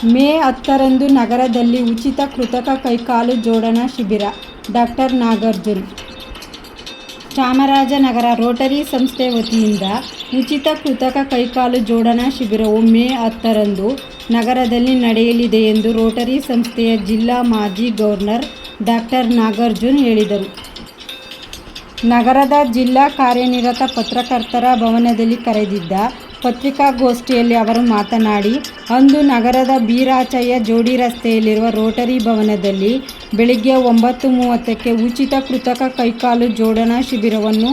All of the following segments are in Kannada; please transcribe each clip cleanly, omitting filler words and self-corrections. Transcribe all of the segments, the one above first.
ಮೇ 10ರಂದು ನಗರದಲ್ಲಿ ಉಚಿತ ಕೃತಕ ಕೈಕಾಲು ಜೋಡಣಾ ಶಿಬಿರ. ಡಾಕ್ಟರ್ ನಾಗಾರ್ಜುನ್. ಚಾಮರಾಜನಗರ ರೋಟರಿ ಸಂಸ್ಥೆ ವತಿಯಿಂದ ಉಚಿತ ಕೃತಕ ಕೈಕಾಲು ಜೋಡಣಾ ಶಿಬಿರವು ಮೇ 10ರಂದು ನಗರದಲ್ಲಿ ನಡೆಯಲಿದೆ ಎಂದು ರೋಟರಿ ಸಂಸ್ಥೆಯ ಜಿಲ್ಲಾ ಮಾಜಿ ಗವರ್ನರ್ ಡಾಕ್ಟರ್ ನಾಗಾರ್ಜುನ್ ಹೇಳಿದರು. ನಗರದ ಜಿಲ್ಲಾ ಕಾರ್ಯನಿರತ ಪತ್ರಕರ್ತರ ಭವನದಲ್ಲಿ ಕರೆದಿದ್ದ ಪತ್ರಿಕಾಗೋಷ್ಠಿಯಲ್ಲಿ ಅವರು ಮಾತನಾಡಿ, ಅಂದು ನಗರದ ಬೀರಾಚಯ್ಯ ಜೋಡಿ ರಸ್ತೆಯಲ್ಲಿರುವ ರೋಟರಿ ಭವನದಲ್ಲಿ ಬೆಳಿಗ್ಗೆ 9:30ಕ್ಕೆ ಉಚಿತ ಕೃತಕ ಕೈಕಾಲು ಜೋಡಣಾ ಶಿಬಿರವನ್ನು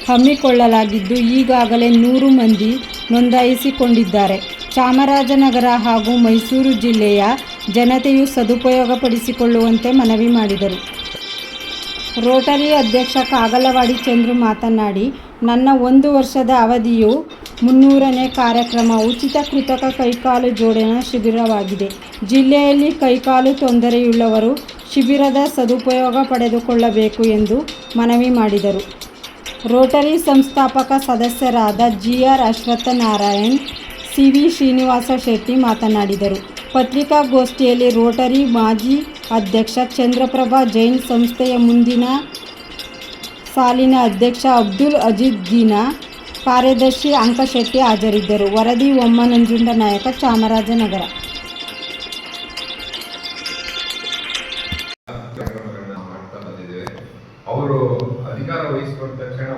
ಹಮ್ಮಿಕೊಳ್ಳಲಾಗಿದ್ದು, ಈಗಾಗಲೇ 100 ಮಂದಿ ನೋಂದಾಯಿಸಿಕೊಂಡಿದ್ದಾರೆ. ಚಾಮರಾಜನಗರ ಹಾಗೂ ಮೈಸೂರು ಜಿಲ್ಲೆಯ ಜನತೆಯು ಸದುಪಯೋಗಪಡಿಸಿಕೊಳ್ಳುವಂತೆ ಮನವಿ ಮಾಡಿದರು. ರೋಟರಿ ಅಧ್ಯಕ್ಷ ಕಾಗಲವಾಡಿ ಚಂದ್ರು ಮಾತನಾಡಿ, ನನ್ನ 1 ವರ್ಷದ ಅವಧಿಯು 300ನೇ ಕಾರ್ಯಕ್ರಮ ಉಚಿತ ಕೃತಕ ಕೈಕಾಲು ಜೋಡಣಾ ಶಿಬಿರವಾಗಿದೆ. ಜಿಲ್ಲೆಯಲ್ಲಿ ಕೈಕಾಲು ತೊಂದರೆಯುಳ್ಳವರು ಶಿಬಿರದ ಸದುಪಯೋಗ ಪಡೆದುಕೊಳ್ಳಬೇಕು ಎಂದು ಮನವಿ ಮಾಡಿದರು. ರೋಟರಿ ಸಂಸ್ಥಾಪಕ ಸದಸ್ಯರಾದ GR ಅಶ್ವತ್ಥನಾರಾಯಣ್, CV ಶ್ರೀನಿವಾಸ ಶೆಟ್ಟಿ ಮಾತನಾಡಿದರು. ಪತ್ರಿಕಾಗೋಷ್ಠಿಯಲ್ಲಿ ರೋಟರಿ ಮಾಜಿ ಅಧ್ಯಕ್ಷ ಚಂದ್ರಪ್ರಭಾ ಜೈನ್, ಸಂಸ್ಥೆಯ ಮುಂದಿನ ಸಾಲಿನ ಅಧ್ಯಕ್ಷ ಅಬ್ದುಲ್ ಅಜೀಜ್ ಗೀನಾ, ಕಾರ್ಯದರ್ಶಿ ಅಂಕಶೆಟ್ಟಿ ಹಾಜರಿದ್ದರು. ವರದಿ ಒಮ್ಮ ನಂಜುಂಡನಾಯಕ, ಚಾಮರಾಜನಗರ. ಅವರು ಅಧಿಕಾರ ವಹಿಸಿಕೊಂಡ ತಕ್ಷಣ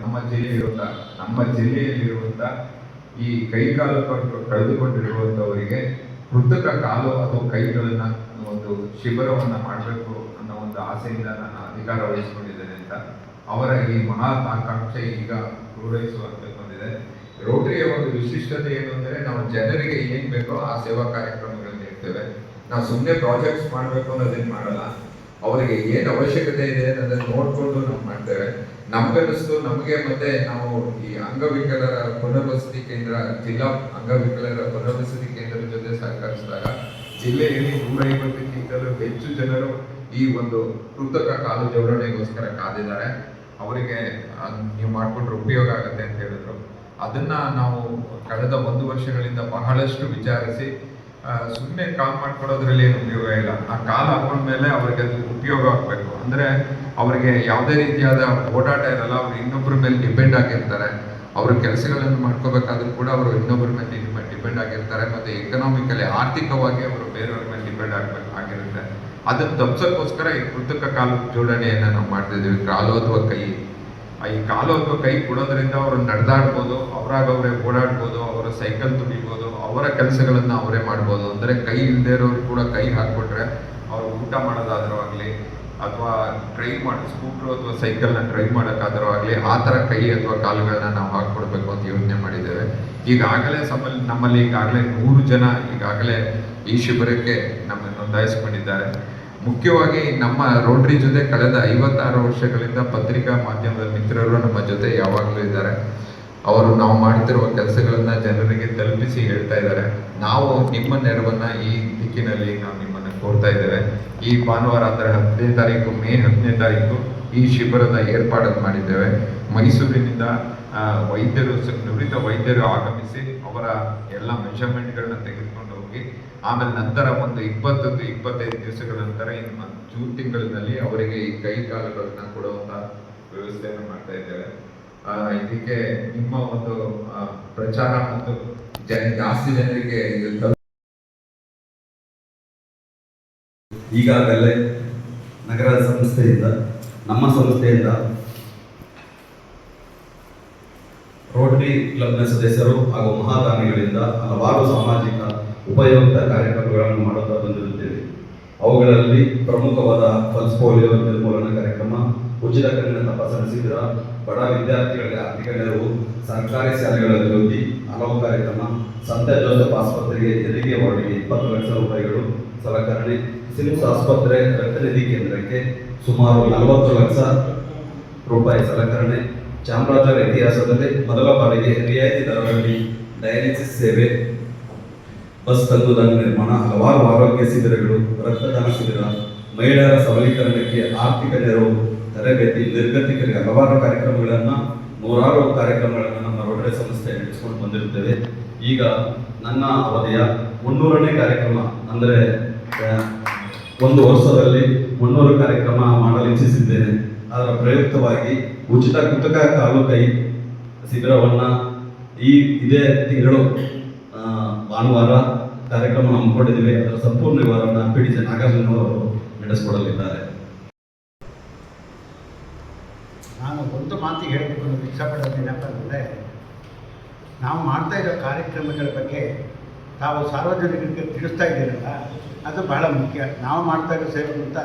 ನಮ್ಮ ಜಿಲ್ಲೆಯಲ್ಲಿರುವಂತ ಈ ಕೈಕಾಲು ಕಳೆದುಕೊಂಡಿರುವಂತವರಿಗೆ ಕೃತಕ ಕಾಲು ಅಥವಾ ಕೈಗಳನ್ನ ಒಂದು ಶಿಬಿರವನ್ನ ಮಾಡಬೇಕು ಅನ್ನೋ ಒಂದು ಆಸೆಯಿಂದ ನಾನು ಅಧಿಕಾರ ವಹಿಸಿಕೊಂಡಿದ್ದೇನೆ ಅಂತ ಅವರ ಈ ಮಹತ್ವಾಕಾಂಕ್ಷೆ ಈಗ ಪೂರೈಸುವಂತೆ ಬಂದಿದೆ. ರೋಟರಿಯ ಒಂದು ವಿಶಿಷ್ಟತೆ ಏನು ಅಂದರೆ, ನಾವು ಜನರಿಗೆ ಏನ್ ಬೇಕೋ ಆ ಸೇವಾ ಕಾರ್ಯಕ್ರಮಗಳನ್ನ ನೀಡ್ತೇವೆ. ನಾವು ಸುಮ್ಮನೆ ಪ್ರಾಜೆಕ್ಟ್ಸ್ ಮಾಡಬೇಕು ಅನ್ನೋದನ್ನ ಮಾಡಲ್ಲ. ಅವರಿಗೆ ಏನು ಅವಶ್ಯಕತೆ ಇದೆ ಅನ್ನೋದನ್ನ ನೋಡ್ಕೊಂಡು ನಾವು ಮಾಡ್ತೇವೆ. ನಮ್ಗನ್ನಿಸ್ತು, ನಮಗೆ ಮತ್ತೆ ನಾವು ಈ ಅಂಗವಿಕಲರ ಪುನರ್ವಸತಿ ಕೇಂದ್ರ, ಜಿಲ್ಲಾ ಅಂಗವಿಕಲರ ಪುನರ್ವಸತಿ ಕೇಂದ್ರದ ಜೊತೆ ಸಹಕರಿಸಿದಾಗ ಜಿಲ್ಲೆಯಲ್ಲಿ 150ಕ್ಕಿಂತಲೂ ಹೆಚ್ಚು ಜನರು ಈ ಒಂದು ಕೃತಕ ಕಾಲು ಜೋಡಣೆಗೋಸ್ಕರ ಕಾದಿದ್ದಾರೆ. ಅವರಿಗೆ ನೀವು ಮಾಡಿಕೊಂಡ್ರೆ ಉಪಯೋಗ ಆಗುತ್ತೆ ಅಂತ ಹೇಳಿದ್ರು. ಅದನ್ನ ನಾವು ಕಳೆದ 1 ವರ್ಷಗಳಿಂದ ಬಹಳಷ್ಟು ವಿಚಾರಿಸಿ, ಸುಮ್ಮನೆ ಕಾಲ್ ಮಾಡ್ಕೊಡೋದ್ರಲ್ಲಿ ಏನು ಉಪಯೋಗ ಇಲ್ಲ. ಆ ಕಾಲ್ ಹಾಕೊಂಡ್ಮೇಲೆ ಅವ್ರಿಗೆ ಅದು ಉಪಯೋಗ ಆಗಬೇಕು. ಅಂದ್ರೆ ಅವ್ರಿಗೆ ಯಾವುದೇ ರೀತಿಯಾದ ಓಡಾಟ ಇರಲ್ಲ. ಅವ್ರು ಇನ್ನೊಬ್ಬರ ಮೇಲೆ ಡಿಪೆಂಡ್ ಆಗಿರ್ತಾರೆ. ಅವ್ರ ಕೆಲಸಗಳನ್ನು ಮಾಡ್ಕೋಬೇಕಾದ್ರೂ ಕೂಡ ಅವರು ಇನ್ನೊಬ್ಬರ ಮೇಲೆ ಡಿಪೆಂಡ್ ಆಗಿರ್ತಾರೆ. ಮತ್ತೆ ಎಕನಾಮಿಕಲಿ, ಆರ್ಥಿಕವಾಗಿ ಅವರು ಬೇರೆಯವ್ರ ಮೇಲೆ ಡಿಪೆಂಡ್ ಆಗಿರುತ್ತೆ. ಅದನ್ನ ತಪ್ಪಿಸೋಕ್ಕೋಸ್ಕರ ಈ ಕೃತಕ ಕಾಲು ಜೋಡಣೆಯನ್ನ ನಾವು ಮಾಡ್ತಿದ್ದೀವಿ. ಕಾಲು ಅಥವಾ ಕೈ, ಈ ಕಾಲು ಅಥವಾ ಕೈ ಕೊಡೋದ್ರಿಂದ ಅವರು ನಡೆದಾಡ್ಬೋದು, ಅವರೇ ಓಡಾಡ್ಬೋದು, ಅವರ ಸೈಕಲ್ ತುಳಿಬೋದು, ಅವರ ಕೆಲಸಗಳನ್ನ ಅವರೇ ಮಾಡ್ಬೋದು. ಅಂದ್ರೆ ಕೈ ಇಲ್ಲದೆ ಇರೋರು ಕೂಡ ಕೈ ಹಾಕ್ಬಿಟ್ರೆ ಅವ್ರು ಊಟ ಮಾಡೋದಾದ್ರೂ ಆಗಲಿ, ಅಥವಾ ಡ್ರೈವ್ ಸ್ಕೂಟ್ರು ಅಥವಾ ಸೈಕಲ್ನ ಡ್ರೈವ್ ಮಾಡೋಕ್ಕಾದ್ರೂ ಆಗಲಿ, ಆ ಥರ ಕೈ ಅಥವಾ ಕಾಲುಗಳನ್ನ ನಾವು ಹಾಕ್ಕೊಡ್ಬೇಕು ಅಂತ ಯೋಚನೆ ಮಾಡಿದ್ದೇವೆ. ಈಗಾಗಲೇ ನಮ್ಮಲ್ಲಿ ಈಗಾಗಲೇ 100 ಜನ ಈಗಾಗಲೇ ಈ ಶಿಬಿರಕ್ಕೆ ನಮ್ಮನ್ನು ನೋಂದಾಯಿಸಿಕೊಂಡಿದ್ದಾರೆ. ಮುಖ್ಯವಾಗಿ ನಮ್ಮ ರೋಟರಿ ಜೊತೆ ಕಳೆದ 56 ವರ್ಷಗಳಿಂದ ಪತ್ರಿಕಾ ಮಾಧ್ಯಮದ ಮಿತ್ರರು ನಮ್ಮ ಜೊತೆ ಯಾವಾಗಲೂ ಇದ್ದಾರೆ. ಅವರು ನಾವು ಮಾಡ್ತಿರುವ ಕೆಲಸಗಳನ್ನ ಜನರಿಗೆ ತಲುಪಿಸಿ ಹೇಳ್ತಾ ಇದ್ದಾರೆ. ನಾವು ನಿಮ್ಮ ನೆರವನ್ನ ಈ ದಿಕ್ಕಿನಲ್ಲಿ ನಾವು ನಿಮ್ಮನ್ನು ಕೋರ್ತಾ ಇದ್ದೇವೆ. ಈ ಭಾನುವಾರ ಅಂದರೆ 10ನೇ ತಾರೀಕು, ಮೇ 10ನೇ ತಾರೀಕು ಈ ಶಿಬಿರದ ಏರ್ಪಾಡನ್ನು ಮಾಡಿದ್ದೇವೆ. ಮೈಸೂರಿನಿಂದ ನುರಿತ ವೈದ್ಯರು ಆಗಮಿಸಿ ಅವರ ಎಲ್ಲ ಮೆಷರ್ಮೆಂಟ್ಗಳನ್ನ ತೆಗೆದುಕೊಂಡು ಹೋಗಿ, ಆಮೇಲೆ ನಂತರ ಒಂದು 20-25 ದಿವಸಗಳ ನಂತರ ಇನ್ನು ಜೂನ್ ತಿಂಗಳಿನಲ್ಲಿ ಅವರಿಗೆ ಈ ಕೈ ಕಾಲುಗಳನ್ನ ಕೊಡುವಂತ ವ್ಯವಸ್ಥೆಯನ್ನು ಮಾಡ್ತಾ ಇದ್ದೇವೆ. ಇದಕ್ಕೆ ನಿಮ್ಮ ಒಂದು ಪ್ರಚಾರ ಮತ್ತು ಜಾಸ್ತಿ ಜನರಿಗೆ ಈಗಾಗಲೇ ನಗರದ ಸಂಸ್ಥೆಯಿಂದ, ನಮ್ಮ ಸಂಸ್ಥೆಯಿಂದ ರೋಟರಿ ಕ್ಲಬ್ನ ಸದಸ್ಯರು ಹಾಗೂ ಮಹಾದಾನಿಗಳಿಂದ ಹಲವಾರು ಸಾಮಾಜಿಕ ಉಪಯುಕ್ತ ಕಾರ್ಯಕ್ರಮಗಳನ್ನು ಮಾಡುತ್ತಾ ಬಂದಿರುತ್ತೇವೆ. ಅವುಗಳಲ್ಲಿ ಪ್ರಮುಖವಾದ ಪಲ್ಸ್ ಪೋಲಿಯೋ ನಿರ್ಮೂಲನಾ ಕಾರ್ಯಕ್ರಮ, ಉಚಿತ ಕಣ್ಣಿನ ತಪಾಸಣೆ ಶಿಬಿರ, ಬಡ ವಿದ್ಯಾರ್ಥಿಗಳಿಗೆ ಆರ್ಥಿಕ ನೆರವು, ಸರ್ಕಾರಿ ಶಾಲೆಗಳ ಅಭಿವೃದ್ಧಿ, ಹಲವು ಕಾರ್ಯಕ್ರಮ, ಸಂತ ಜೋಸೆಫ್ ಆಸ್ಪತ್ರೆಗೆ ಹೆರಿಗೆ ವಾರ್ಡ್ಗೆ 20 ಲಕ್ಷ ರೂಪಾಯಿಗಳು ಸಲಕರಣೆ, ಸಿಮ್ಸ್ ಆಸ್ಪತ್ರೆ ರಕ್ತನಿಧಿ ಕೇಂದ್ರಕ್ಕೆ ಸುಮಾರು 40 ಲಕ್ಷ ರೂಪಾಯಿ ಸಲಕರಣೆ, ಚಾಮರಾಜನಗರ ಇತಿಹಾಸದಲ್ಲಿ ಮೊದಲ ಬಾರಿಗೆ ರಿಯಾಯಿತಿ ದರದಲ್ಲಿ ಡಯಾಲಿಸಿಸ್ ಸೇವೆ, ಬಸ್ ತಂಗುದಾನ ನಿರ್ಮಾಣ, ಹಲವಾರು ಆರೋಗ್ಯ ಶಿಬಿರಗಳು, ರಕ್ತದಾನ ಶಿಬಿರ, ಮಹಿಳೆಯರ ಸಬಲೀಕರಣಕ್ಕೆ ಆರ್ಥಿಕ ನೆರವು, ತರಬೇತಿ, ನಿರ್ಗತಿಕರಿಗೆ ಹಲವಾರು ಕಾರ್ಯಕ್ರಮಗಳನ್ನು, 100 ಕಾರ್ಯಕ್ರಮಗಳನ್ನು ನಮ್ಮ ರೋಟರಿ ಸಂಸ್ಥೆ ನಡೆಸಿಕೊಂಡು ಬಂದಿರುತ್ತೇವೆ. ಈಗ ನನ್ನ ಅವಧಿಯ 300ನೇ ಕಾರ್ಯಕ್ರಮ ಅಂದರೆ ಒಂದು ವರ್ಷದಲ್ಲಿ 300 ಕಾರ್ಯಕ್ರಮ ಮಾಡಲು ಇಚ್ಛಿಸಿದ್ದೇನೆ. ಅದರ ಪ್ರಯುಕ್ತವಾಗಿ ಉಚಿತ ಕೃತಕ ಕಾಲು ಕೈ ಶಿಬಿರವನ್ನು ಇದೇ ತಿಂಗಳು ಭಾನುವಾರ ಕಾರ್ಯಕ್ರಮ ಹಮ್ಮಿಕೊಂಡಿದ್ದೀವಿ. ಅದರ ಸಂಪೂರ್ಣ ವಿವರವನ್ನು PDC ನಾಗಾರ್ಜುನವರು ನಡೆಸಿಕೊಡಲಿದ್ದಾರೆ. ನಾನು ಒಂದು ಮಾತಿಗೆ ಹೇಳಬೇಕು ಅನ್ನೋದು ಇಷ್ಟಪಡೋದು ಏನಪ್ಪ ಅಂದರೆ, ನಾವು ಮಾಡ್ತಾ ಇರೋ ಕಾರ್ಯಕ್ರಮಗಳ ಬಗ್ಗೆ ತಾವು ಸಾರ್ವಜನಿಕರಿಗೆ ತಿಳಿಸ್ತಾ ಇದ್ದೀರಲ್ಲ, ಅದು ಬಹಳ ಮುಖ್ಯ. ನಾವು ಮಾಡ್ತಾ ಇರೋ ಸೇವೆಗಿಂತ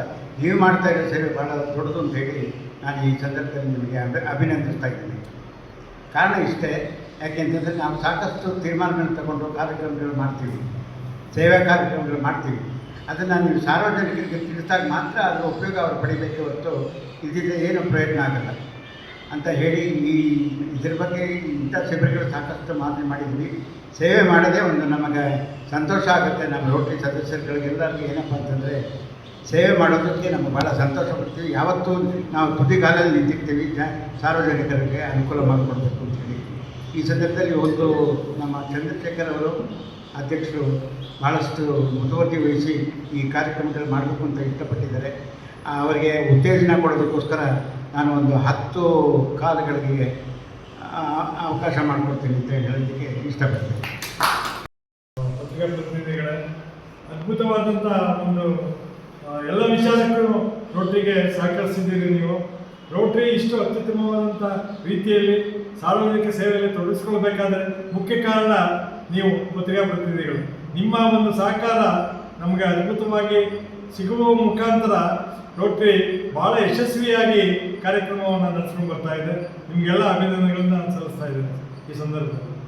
ನೀವು ಮಾಡ್ತಾ ಇರೋ ಸೇವೆ ಭಾಳ ದೊಡ್ಡದು ಅಂತ ಹೇಳಿ ನಾನು ಈ ಸಂದರ್ಭದಲ್ಲಿ ನಿಮಗೆ ಅಭಿನಂದಿಸ್ತಾ ಇದ್ದೀನಿ. ಕಾರಣ ಇಷ್ಟೇ, ಯಾಕೆಂತಂದರೆ ನಾವು ಸಾಕಷ್ಟು ತೀರ್ಮಾನಗಳನ್ನು ತಗೊಂಡು ಕಾರ್ಯಕ್ರಮಗಳು ಮಾಡ್ತೀವಿ, ಸೇವಾ ಕಾರ್ಯಕ್ರಮಗಳು ಮಾಡ್ತೀವಿ. ಅದನ್ನು ನೀವು ಸಾರ್ವಜನಿಕರಿಗೆ ತಿಳಿಸಿದಾಗ ಮಾತ್ರ ಅದರ ಉಪಯೋಗ ಅವರು ಪಡಿಬೇಕೆ ಹೊರತು ಇದರಿಂದ ಏನು ಪ್ರಯೋಜನ ಆಗಲ್ಲ ಅಂತ ಹೇಳಿ ಇದ್ರ ಬಗ್ಗೆ ಇಂಥ ಶಿಬಿರಗಳು ಸಾಕಷ್ಟು ಮಾಡಿದ್ವಿ. ಸೇವೆ ಮಾಡೋದೇ ಒಂದು ನಮಗೆ ಸಂತೋಷ ಆಗುತ್ತೆ. ನಮ್ಮ ರೋಟರಿ ಸದಸ್ಯರುಗಳಿಗೆಲ್ಲರಿಗೂ ಏನಪ್ಪ ಅಂತಂದರೆ, ಸೇವೆ ಮಾಡೋದಕ್ಕೆ ನಮಗೆ ಭಾಳ ಸಂತೋಷ ಪಡ್ತೀವಿ. ಯಾವತ್ತೂ ನಾವು ತುದಿಗಾಲಲ್ಲಿ ನಿಂತಿರ್ತೀವಿ, ಸಾರ್ವಜನಿಕರಿಗೆ ಅನುಕೂಲ ಮಾಡಿಕೊಡ್ಬೇಕು ಅಂತೇಳಿ. ಈ ಸಂದರ್ಭದಲ್ಲಿ ಒಂದು ನಮ್ಮ ಚಂದ್ರಶೇಖರ್ ಅವರು ಅಧ್ಯಕ್ಷರು ಭಾಳಷ್ಟು ಮುತುವರ್ಜಿ ವಹಿಸಿ ಈ ಕಾರ್ಯಕ್ರಮಗಳು ಮಾಡಬೇಕು ಅಂತ ಇಷ್ಟಪಟ್ಟಿದ್ದಾರೆ. ಅವರಿಗೆ ಉತ್ತೇಜನ ಕೊಡೋದಕ್ಕೋಸ್ಕರ ನಾನು ಒಂದು 10 ಕಾಲಗಳಿಗೆ ಅವಕಾಶ ಮಾಡಿಕೊಡ್ತೀನಿ ಅಂತ ಹೇಳೋದಕ್ಕೆ ಇಷ್ಟಪಡ್ತೀನಿ. ಪತ್ರಿಕಾ ಪ್ರತಿನಿಧಿಗಳೇ, ಅದ್ಭುತವಾದಂಥ ಒಂದು ಎಲ್ಲ ವಿಚಾರಕ್ಕೂ ರೋಟರಿಗೆ ಸಹಕರಿಸಿದ್ದೀರಿ ನೀವು. ರೋಟರಿ ಇಷ್ಟು ಅತ್ಯುತ್ತಮವಾದಂಥ ರೀತಿಯಲ್ಲಿ ಸಾರ್ವಜನಿಕ ಸೇವೆಯಲ್ಲಿ ತೊಡಗಿಸ್ಕೊಳ್ಬೇಕಾದ್ರೆ ಮುಖ್ಯ ಕಾರಣ ನೀವು ಪತ್ರಿಕಾ ಪ್ರತಿನಿಧಿಗಳು. ನಿಮ್ಮ ಒಂದು ಸಹಕಾರ ನಮಗೆ ಅದ್ಭುತವಾಗಿ ಸಿಗುವ ಮುಖಾಂತರ ರೋಟರಿ ಭಾಳ ಯಶಸ್ವಿಯಾಗಿ ಕಾರ್ಯಕ್ರಮವನ್ನು ನಡೆಸ್ಕೊಂಡು ಬರ್ತಾ ಇದೆ. ನಿಮಗೆಲ್ಲ ಅಭಿನಂದನೆಗಳನ್ನು ನಾನು ಸಲ್ಲಿಸ್ತಾ ಇದ್ದೇನೆ ಈ ಸಂದರ್ಭದಲ್ಲಿ.